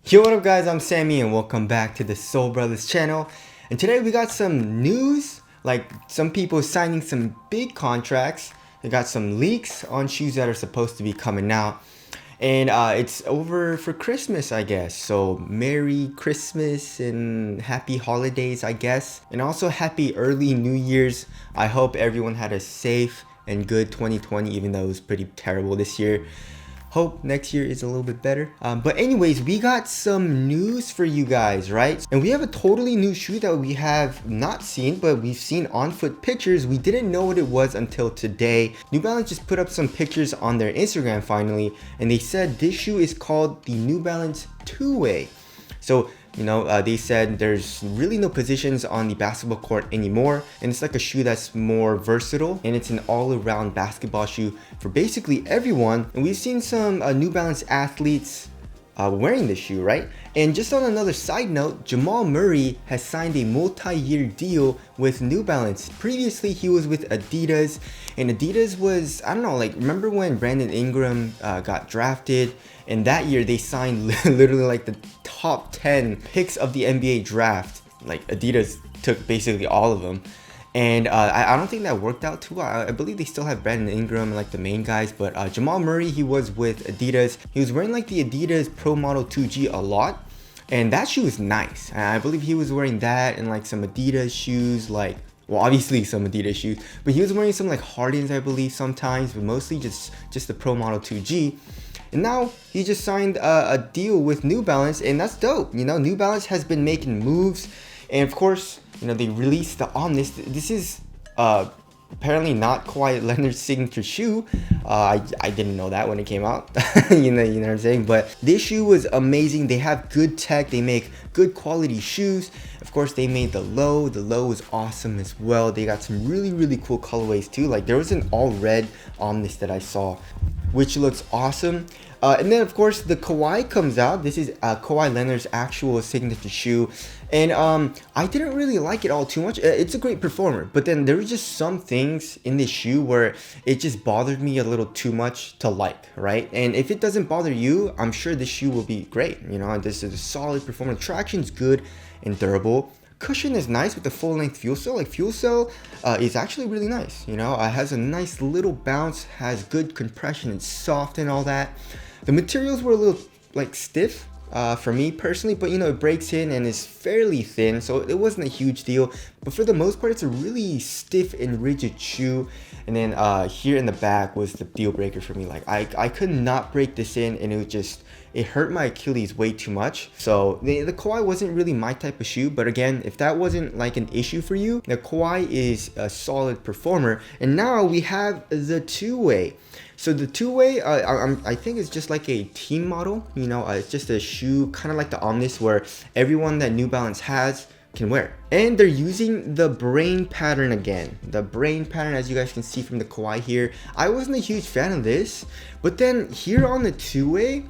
Yo, what up guys, I'm Sammy and welcome back to the Soul Brothers channel. And today we got some news, like some people signing some big contracts. They got some leaks on shoes that are supposed to be coming out. And it's over for Christmas, I guess. So Merry Christmas and Happy Holidays, I guess. And also Happy Early New Year's. I hope everyone had a safe and good 2020, even though it was pretty terrible this year. Hope next year is a little bit better. But anyways, we got some news for you guys, right? And we have a totally new shoe that we have not seen, but we've seen on foot pictures. We didn't know what it was until today. New Balance just put up some pictures on their Instagram finally, and they said this shoe is called the New Balance Two Way. So, they said there's really no positions on the basketball court anymore, and it's like a shoe that's more versatile, and it's an all-around basketball shoe for basically everyone. And we've seen some New Balance athletes wearing this shoe, right? And just on another side note, Jamal Murray has signed a multi-year deal with New Balance. Previously, he was with Adidas, and Adidas was, I don't know, like, remember when Brandon Ingram got drafted? And that year, they signed literally like the top 10 picks of the NBA draft. Like, Adidas took basically all of them. And I don't think that worked out too well. I believe they still have Brandon Ingram and like the main guys, but Jamal Murray, he was with Adidas. He was wearing like the Adidas Pro Model 2G a lot, and that shoe is nice. And I believe he was wearing that and like some Adidas shoes, like, well, obviously some Adidas shoes, but he was wearing some like Hardens, I believe, sometimes, but mostly just the Pro Model 2G. And now he just signed a deal with New Balance, and that's dope. New Balance has been making moves, and of course, they released the Omnis. This is apparently not Kawhi Leonard's signature shoe. I didn't know that when it came out. you know what I'm saying? But this shoe was amazing. They have good tech. They make good quality shoes. Of course, they made the low. The low is awesome as well. They got some really cool colorways too. Like, there was an all red Omnis that I saw, which looks awesome. And then of course the Kawhi comes out. This is Kawhi Leonard's actual signature shoe, and I didn't really like it all too much. It's a great performer, but then there were just some things in this shoe where it just bothered me a little too much to like, right? And if it doesn't bother you, I'm sure this shoe will be great. This is a solid performance. Traction's good and durable. Cushion is nice with the full length fuel cell. Like, fuel cell is actually really nice. It has a nice little bounce, has good compression, it's soft and all that. The materials were a little like stiff for me personally, but it breaks in and is fairly thin, so it wasn't a huge deal. But for the most part, it's a really stiff and rigid shoe. And then here in the back was the deal breaker for me. Like, I could not break this in, and it hurt my Achilles way too much. So the Kawhi wasn't really my type of shoe, but again, if that wasn't like an issue for you, the Kawhi is a solid performer. And now we have the Two Way. So the Two Way, I think it's just like a team model. It's just a shoe kind of like the Omnis, where everyone that New Balance has can wear. And they're using the brain pattern again. The brain pattern, as you guys can see from the Kawhi here. I wasn't a huge fan of this, but then here on the Two Way,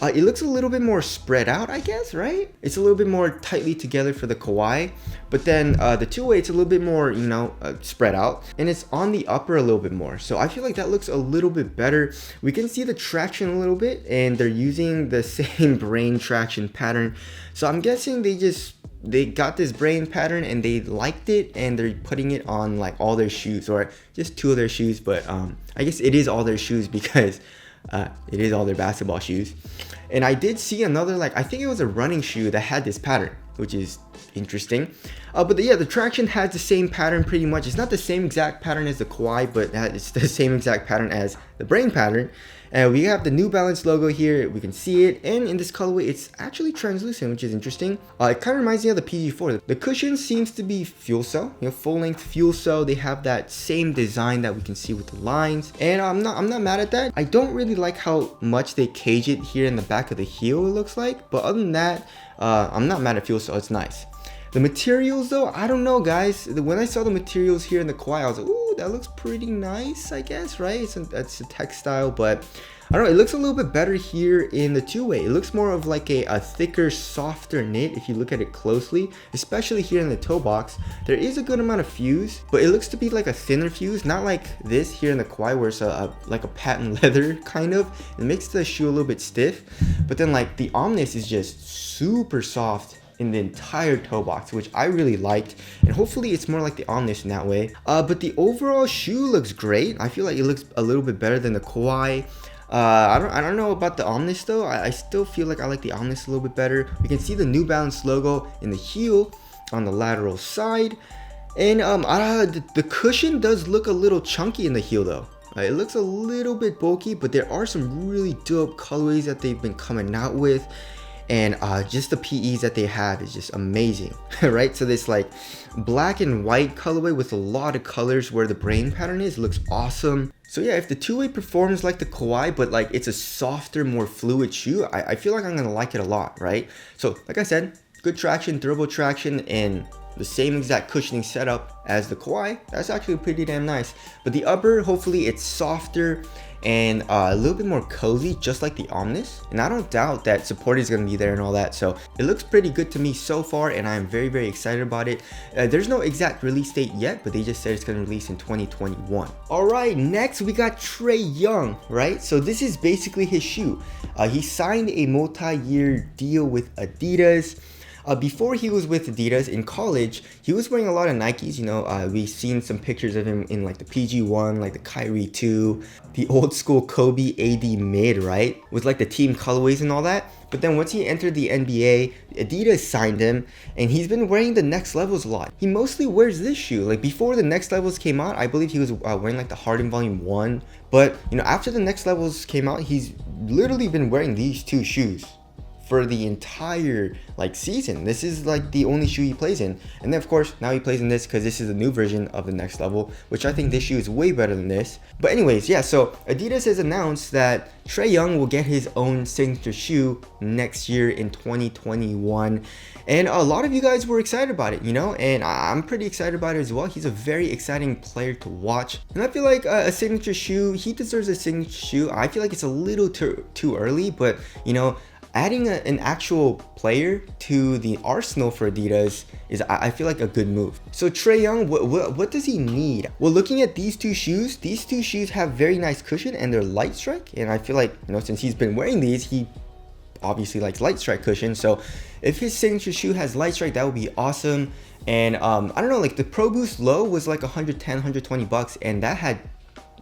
it looks a little bit more spread out, I guess, right? It's a little bit more tightly together for the Kawhi, but then the Two Way, it's a little bit more, spread out, and it's on the upper a little bit more. So I feel like that looks a little bit better. We can see the traction a little bit, and they're using the same brain traction pattern. So I'm guessing they got this brain pattern and they liked it, and they're putting it on like all their shoes, or just two of their shoes. But I guess it is all their shoes because it is all their basketball shoes. And I did see another, like, I think it was a running shoe that had this pattern, which is interesting. But yeah, the traction has the same pattern pretty much. It's not the same exact pattern as the Kawhi, but it's the same exact pattern as the brain pattern. And we have the New Balance logo here. We can see it, and in this colorway, it's actually translucent, which is interesting. It kind of reminds me of the PG4. The cushion seems to be fuel cell, full length fuel cell. They have that same design that we can see with the lines, and I'm not mad at that. I don't really like how much they cage it here in the back of the heel, it looks like, but other than that, I'm not mad at fuel cell. It's nice. The materials though, I don't know, guys. When I saw the materials here in the Kawhi, I was like, ooh, that looks pretty nice, I guess, right? That's a textile, but I don't know, it looks a little bit better here in the two-way. It looks more of like a thicker, softer knit if you look at it closely, especially here in the toe box. There is a good amount of fuse, but it looks to be like a thinner fuse, not like this here in the Kawhi where it's like a patent leather kind of. It makes the shoe a little bit stiff, but then like the Omnis is just super soft in the entire toe box, which I really liked, and hopefully it's more like the Omnis in that way. But the overall shoe looks great. I feel like it looks a little bit better than the Kawhi. I don't know about the Omnis though. I still feel like I like the Omnis a little bit better. We can see the New Balance logo in the heel on the lateral side, and the cushion does look a little chunky in the heel though. It looks a little bit bulky, but there are some really dope colorways that they've been coming out with. And just the PEs that they have is just amazing, right? So this like black and white colorway with a lot of colors where the brain pattern is looks awesome. So yeah, if the two-way performs like the Kawhi, but like it's a softer, more fluid shoe, I feel like I'm gonna like it a lot, right? So like I said, good traction, durable traction, and the same exact cushioning setup as the Kawhi. That's actually pretty damn nice. But the upper, hopefully it's softer and a little bit more cozy, just like the Omnis. And I don't doubt that support is going to be there and all that. So it looks pretty good to me so far, and I'm very, very excited about it. There's no exact release date yet, but they just said it's going to release in 2021. All right, next we got Trae Young, right? So this is basically his shoe. He signed a multi-year deal with Adidas. Before he was with Adidas in college, he was wearing a lot of Nikes. You know, we've seen some pictures of him in like the PG1, like the Kyrie 2, the old school Kobe AD mid, right? With like the team colorways and all that. But then once he entered the NBA, Adidas signed him, and he's been wearing the Next Levels a lot. He mostly wears this shoe. Like before the Next Levels came out, I believe he was wearing like the Harden Volume 1. But you know, after the Next Levels came out, he's literally been wearing these two shoes for the entire like season. This is like the only shoe he plays in. And then of course now he plays in this because this is a new version of the Next Level, which I think this shoe is way better than this. But anyways, yeah, so Adidas has announced that Trae Young will get his own signature shoe next year in 2021. And a lot of you guys were excited about it, you know, and I'm pretty excited about it as well. He's a very exciting player to watch. And I feel like a signature shoe, he deserves a signature shoe. I feel like it's a little too early, but you know, adding an actual player to the arsenal for Adidas is, I feel like, a good move. So Trae Young, what does he need? Well, looking at these two shoes have very nice cushion and they're light strike. And I feel like, you know, since he's been wearing these, he obviously likes light strike cushion. So if his signature shoe has light strike, that would be awesome. And I don't know, like the Pro Boost Low was like 110, 120 bucks, and that had,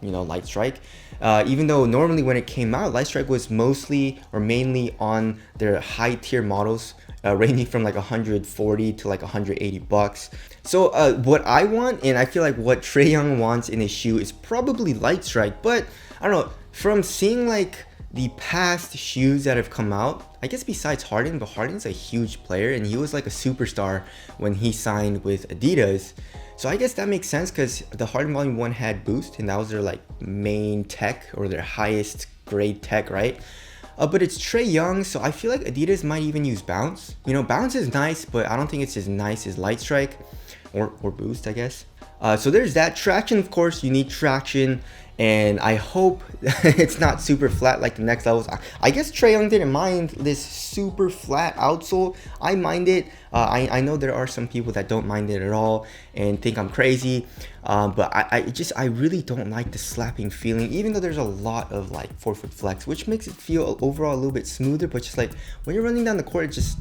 you know, light strike. Even though normally when it came out, light strike was mostly or mainly on their high tier models, ranging from like 140 to like 180 bucks. So what I want, and I feel like what Trae Young wants in a shoe, is probably light strike. But I don't know, from seeing like the past shoes that have come out, I guess besides Harden, but Harden's a huge player and he was like a superstar when he signed with Adidas. So I guess that makes sense because the Harden Volume 1 had Boost, and that was their like main tech or their highest grade tech, right? But it's Trae Young, so I feel like Adidas might even use Bounce. You know, Bounce is nice, but I don't think it's as nice as Light Strike or Boost, I guess. So there's that. Traction, of course, you need traction. And I hope it's not super flat like the Next Levels. I guess Trae Young didn't mind this super flat outsole. I mind it. I know there are some people that don't mind it at all and think I'm crazy. But I really don't like the slapping feeling, even though there's a lot of like forefoot flex, which makes it feel overall a little bit smoother. But just like when you're running down the court, it just,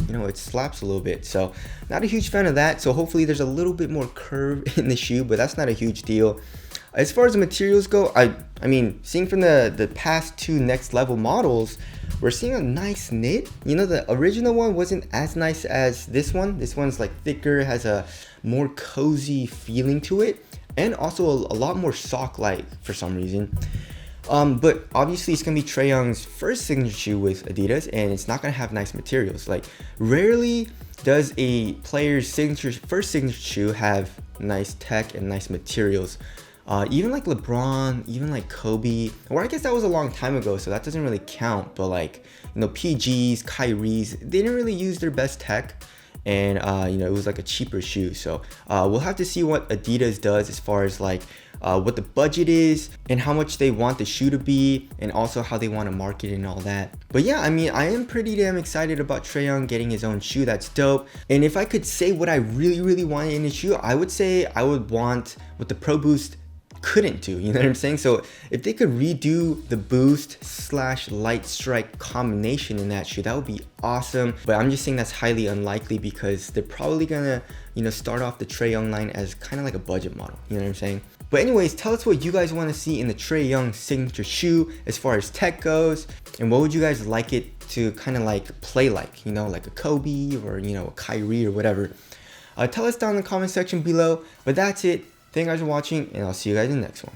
you know, it slaps a little bit. So not a huge fan of that. So hopefully there's a little bit more curve in the shoe, but that's not a huge deal. As far as the materials go, I mean, seeing from the past two Next Level models, we're seeing a nice knit. You know, the original one wasn't as nice as this one. This one's like thicker, has a more cozy feeling to it, and also a lot more sock-like for some reason. But obviously it's gonna be Trae Young's first signature shoe with Adidas, and it's not gonna have nice materials. Like, rarely does a player's first signature shoe have nice tech and nice materials. Even like LeBron, even like Kobe, or I guess that was a long time ago, so that doesn't really count. But like, you know, PGs, Kyries, they didn't really use their best tech, and you know, it was like a cheaper shoe. So we'll have to see what Adidas does as far as like what the budget is, and how much they want the shoe to be, and also how they want to market it and all that. But yeah, I mean, I am pretty damn excited about Trae Young getting his own shoe. That's dope. And if I could say what I really wanted in a shoe, I would say I would want what the Pro Boost couldn't do, you know what I'm saying? So if they could redo the boost slash light strike combination in that shoe, that would be awesome. But I'm just saying that's highly unlikely because they're probably gonna, you know, start off the Trae Young line as kind of like a budget model, you know what I'm saying? But anyways, tell us what you guys want to see in the Trae Young signature shoe as far as tech goes, and what would you guys like it to kind of like play like, you know, like a Kobe or, you know, a Kyrie or whatever. Tell us down in the comment section below. But that's it. Thank you guys for watching, and I'll see you guys in the next one.